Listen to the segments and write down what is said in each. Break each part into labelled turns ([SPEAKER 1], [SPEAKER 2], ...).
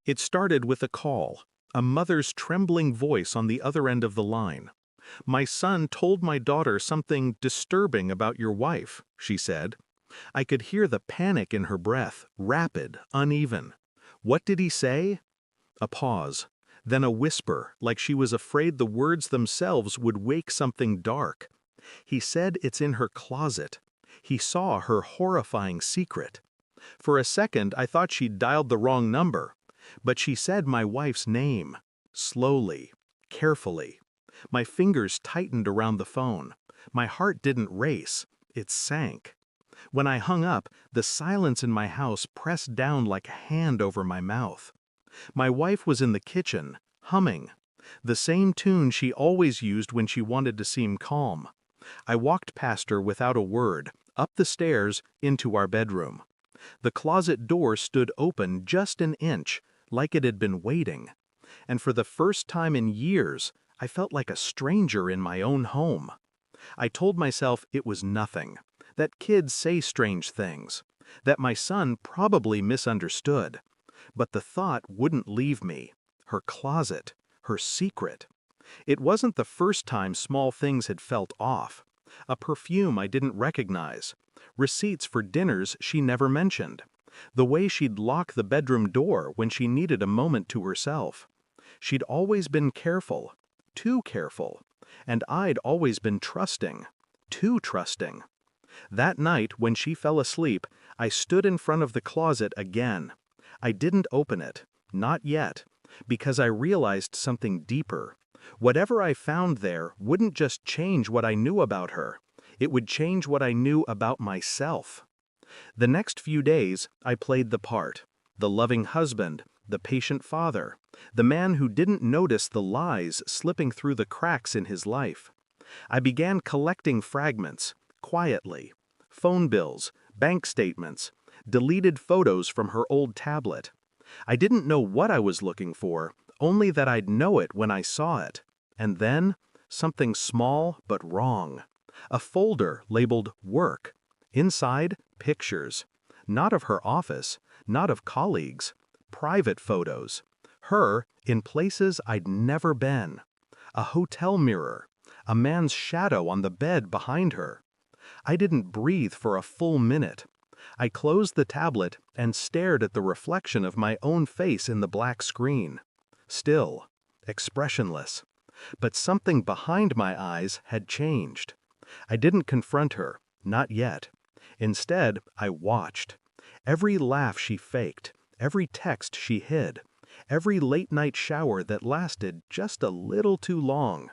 [SPEAKER 1] It started with a call, a mother's trembling voice on the other end of the line. "My son told my daughter something disturbing about your wife," she said. I could hear the panic in her breath, rapid, uneven. "What did he say?" A pause, then a whisper, like she was afraid the words themselves would wake something dark. "He said it's in her closet. He saw her horrifying secret." For a second, I thought she'd dialed the wrong number. But she said my wife's name, slowly, carefully. My fingers tightened around the phone. My heart didn't race, it sank. When I hung up, the silence in my house pressed down like a hand over my mouth. My wife was in the kitchen, humming. The same tune she always used when she wanted to seem calm. I walked past her without a word, up the stairs, into our bedroom. The closet door stood open just an inch, like it had been waiting. And for the first time in years, I felt like a stranger in my own home. I told myself it was nothing, that kids say strange things, that my son probably misunderstood. But the thought wouldn't leave me. Her closet, her secret. It wasn't the first time small things had felt off. A perfume I didn't recognize. Receipts for dinners she never mentioned. The way she'd lock the bedroom door when she needed a moment to herself. She'd always been careful, too careful. And I'd always been trusting, too trusting. That night, when she fell asleep, I stood in front of the closet again. I didn't open it, not yet, because I realized something deeper. Whatever I found there wouldn't just change what I knew about her. It would change what I knew about myself. The next few days, I played the part. The loving husband, the patient father, the man who didn't notice the lies slipping through the cracks in his life. I began collecting fragments, quietly. Phone bills, bank statements, deleted photos from her old tablet. I didn't know what I was looking for, only that I'd know it when I saw it. And then, something small but wrong. A folder labeled Work. Inside, pictures. Not of her office, not of colleagues. Private photos. Her in places I'd never been. A hotel mirror. A man's shadow on the bed behind her. I didn't breathe for a full minute. I closed the tablet and stared at the reflection of my own face in the black screen. Still, expressionless. But something behind my eyes had changed. I didn't confront her, not yet. Instead, I watched. Every laugh she faked, every text she hid, every late-night shower that lasted just a little too long.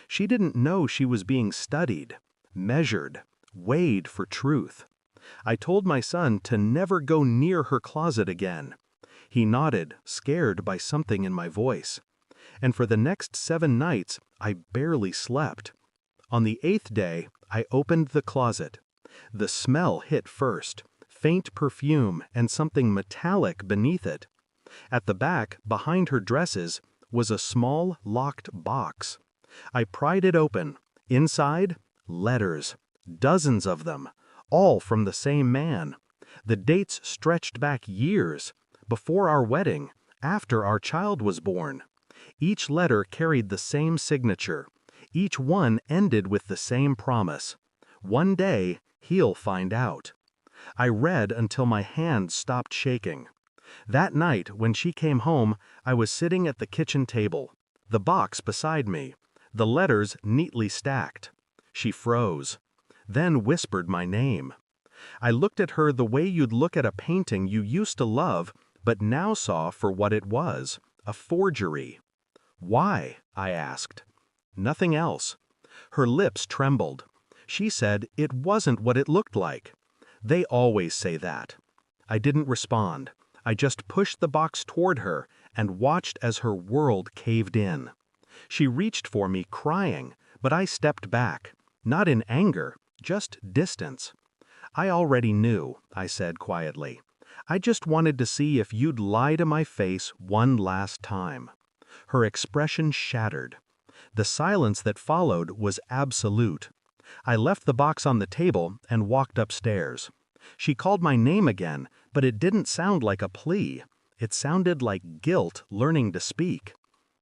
[SPEAKER 1] She didn't know she was being studied, measured, weighed for truth. I told my son to never go near her closet again. He nodded, scared by something in my voice. And for the next 7 nights, I barely slept. On the 8th day, I opened the closet. The smell hit first, faint perfume and something metallic beneath it. At the back, behind her dresses, was a small, locked box. I pried it open. Inside, letters. Dozens of them, all from the same man. The dates stretched back years, before our wedding, after our child was born. Each letter carried the same signature. Each one ended with the same promise. One day, he'll find out. I read until my hands stopped shaking. That night, when she came home, I was sitting at the kitchen table, the box beside me, the letters neatly stacked. She froze, then whispered my name. I looked at her the way you'd look at a painting you used to love, but now saw for what it was, a forgery. "Why?" I asked. Nothing else. Her lips trembled. She said it wasn't what it looked like. They always say that. I didn't respond. I just pushed the box toward her and watched as her world caved in. She reached for me, crying, but I stepped back. Not in anger, just distance. "I already knew," I said quietly. "I just wanted to see if you'd lie to my face one last time." Her expression shattered. The silence that followed was absolute. I left the box on the table and walked upstairs. She called my name again, but it didn't sound like a plea. It sounded like guilt learning to speak.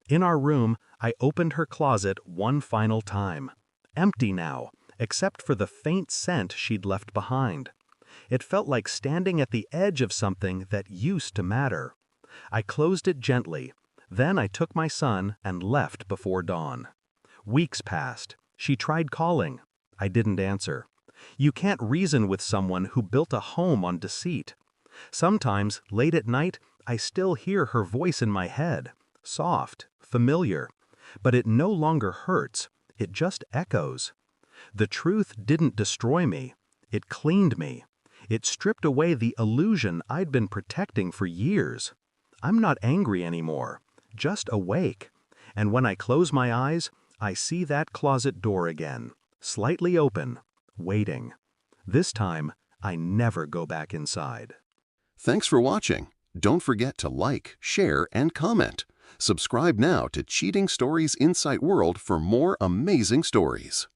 [SPEAKER 1] In our room, I opened her closet one final time. Empty now, except for the faint scent she'd left behind. It felt like standing at the edge of something that used to matter. I closed it gently. Then I took my son and left before dawn. Weeks passed. She tried calling. I didn't answer. You can't reason with someone who built a home on deceit. Sometimes, late at night, I still hear her voice in my head. Soft, familiar. But it no longer hurts. It just echoes. The truth didn't destroy me. It cleaned me. It stripped away the illusion I'd been protecting for years. I'm not angry anymore, just awake. And when I close my eyes, I see that closet door again, slightly open, waiting. This time, I never go back inside.
[SPEAKER 2] Thanks for watching. Don't forget to like, share, and comment. Subscribe now to Cheating Stories Insight World for more amazing stories.